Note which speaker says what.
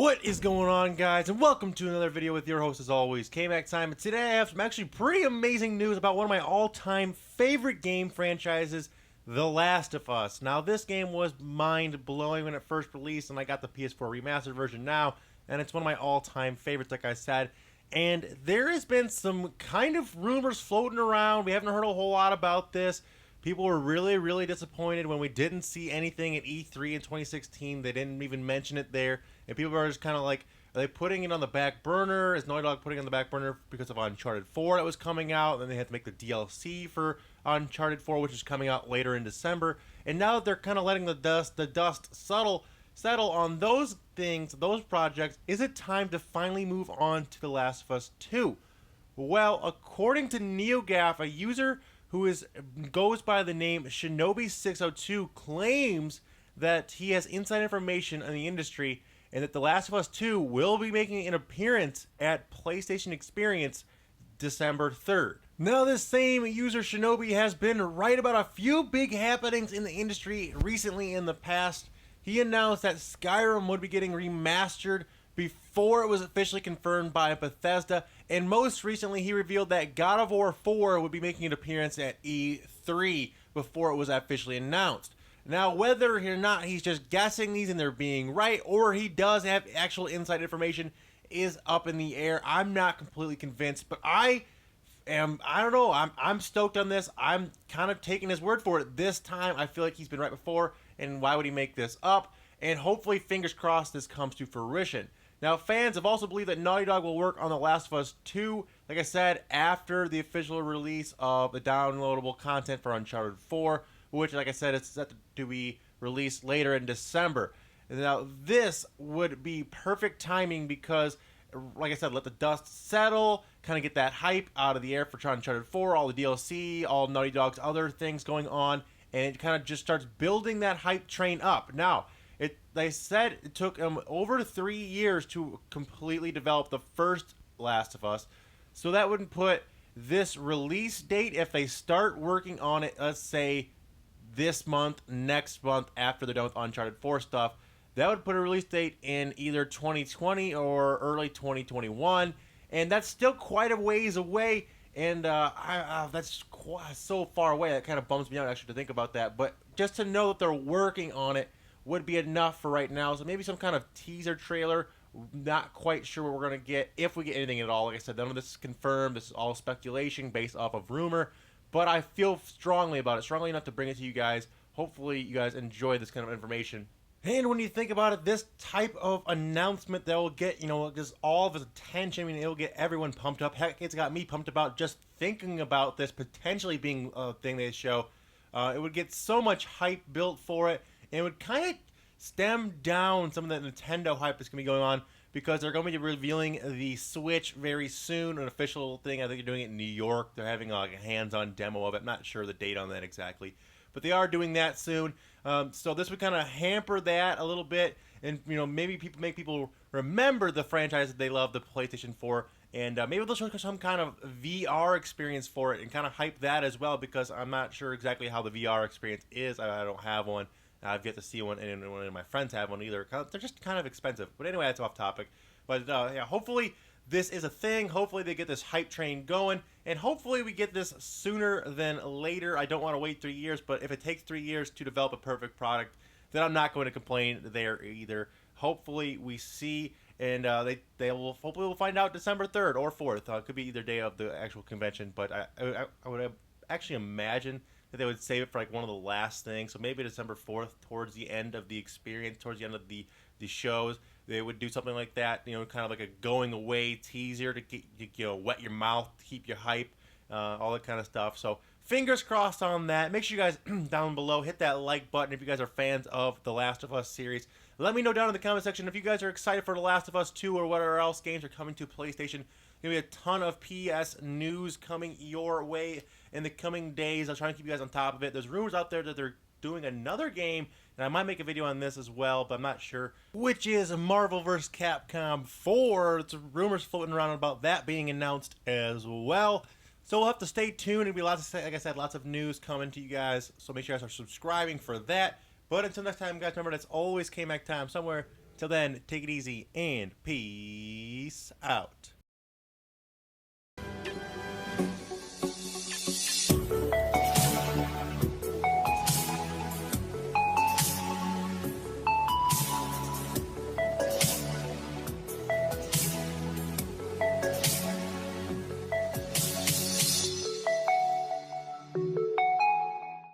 Speaker 1: What is going on, guys, and welcome to another video with your host, as always, K-Mac Time. And today I have some actually pretty amazing news about one of my all-time favorite game franchises, The Last of Us. Now, this game was mind-blowing when it first released, and I got the PS4 remastered version now, and it's one of my all-time favorites, like I said. And there has been some kind of rumors floating around. We haven't heard a whole lot about this. People were really disappointed when we didn't see anything at E3 in 2016. They didn't even mention it there. And people are just kind of like, are they putting it on the back burner? Is Naughty Dog putting it on the back burner because of Uncharted 4 that was coming out? And then they had to make the DLC for Uncharted 4, which is coming out later in December. And now that they're kind of letting the dust settle on those things, those projects, is it time to finally move on to The Last of Us 2? Well, according to NeoGAF, a user who goes by the name Shinobi602 claims that he has inside information on the industry and that The Last of Us 2 will be making an appearance at PlayStation Experience December 3rd. Now, this same user Shinobi has been right about a few big happenings in the industry recently in the past. He announced that Skyrim would be getting remastered before it was officially confirmed by Bethesda, and most recently he revealed that God of War 4 would be making an appearance at E3 before it was officially announced. Now, whether or not he's just guessing these and they're being right, or he does have actual inside information, is up in the air. I'm not completely convinced, but I don't know, I'm stoked on this. I'm kind of taking his word for it this time. I feel like he's been right before, and why would he make this up? And hopefully, fingers crossed, this comes to fruition. Now, fans have also believed that Naughty Dog will work on The Last of Us 2, like I said, after the official release of the downloadable content for Uncharted 4, which, like I said, is set to be released later in December. Now, this would be perfect timing because, like I said, let the dust settle, kind of get that hype out of the air for Uncharted 4, all the DLC, all Naughty Dog's other things going on, and it kind of just starts building that hype train up. Now, they said it took them over 3 years to completely develop the first Last of Us. So that would put this release date, if they start working on it, let's say this month, next month, after they're done with Uncharted 4 stuff, that would put a release date in either 2020 or early 2021. And that's still quite a ways away. And that's so far away. That kind of bums me out, actually, to think about that. But just to know that they're working on it would be enough for right now. So maybe some kind of teaser trailer. Not quite sure what we're going to get, if we get anything at all. Like I said, none of this is confirmed. This is all speculation based off of rumor. But I feel strongly about it, strongly enough to bring it to you guys. Hopefully you guys enjoy this kind of information. And when you think about it, this type of announcement that will get, just all of his attention. I mean, it'll get everyone pumped up. Heck, it's got me pumped about just thinking about this potentially being a thing they show. It would get so much hype built for it. And it would kind of stem down some of the Nintendo hype that's going to be going on, because they're going to be revealing the Switch very soon, an official thing. I think they're doing it in New York. They're having like a hands-on demo of it. I'm not sure the date on that exactly, but they are doing that soon. So this would kind of hamper that a little bit, and maybe make people remember the franchise that they love, the PlayStation 4, and maybe they'll show some kind of VR experience for it and kind of hype that as well, because I'm not sure exactly how the VR experience is. I don't have one. I've yet to see one, and one of my friends have one either. They're just kind of expensive. But anyway, that's off topic. But yeah, hopefully this is a thing. Hopefully they get this hype train going, and hopefully we get this sooner than later. I don't want to wait 3 years, but if it takes 3 years to develop a perfect product, then I'm not going to complain there either. Hopefully we see, and they will hopefully we'll find out December 3rd or 4th. It could be either day of the actual convention, but I would actually imagine that they would save it for like one of the last things. So maybe December 4th, towards the end of the experience, towards the end of the shows, they would do something like that, kind of like a going away teaser to get wet your mouth, to keep you hype, all that kind of stuff. So fingers crossed on that. Make sure you guys down below hit that like button if you guys are fans of the Last of Us series. Let me know down in the comment section if you guys are excited for The Last of Us 2 or whatever else games are coming to PlayStation. There'll be a ton of PS news coming your way in the coming days. I'll try and keep you guys on top of it. There's rumors out there that they're doing another game, and I might make a video on this as well, but I'm not sure, which is Marvel vs. Capcom 4. There's rumors floating around about that being announced as well. So we'll have to stay tuned. It'll be lots of, like I said, lots of news coming to you guys. So make sure you guys are subscribing for that. But until next time, guys, remember that's always K-Mac time somewhere. Till then, take it easy and peace out.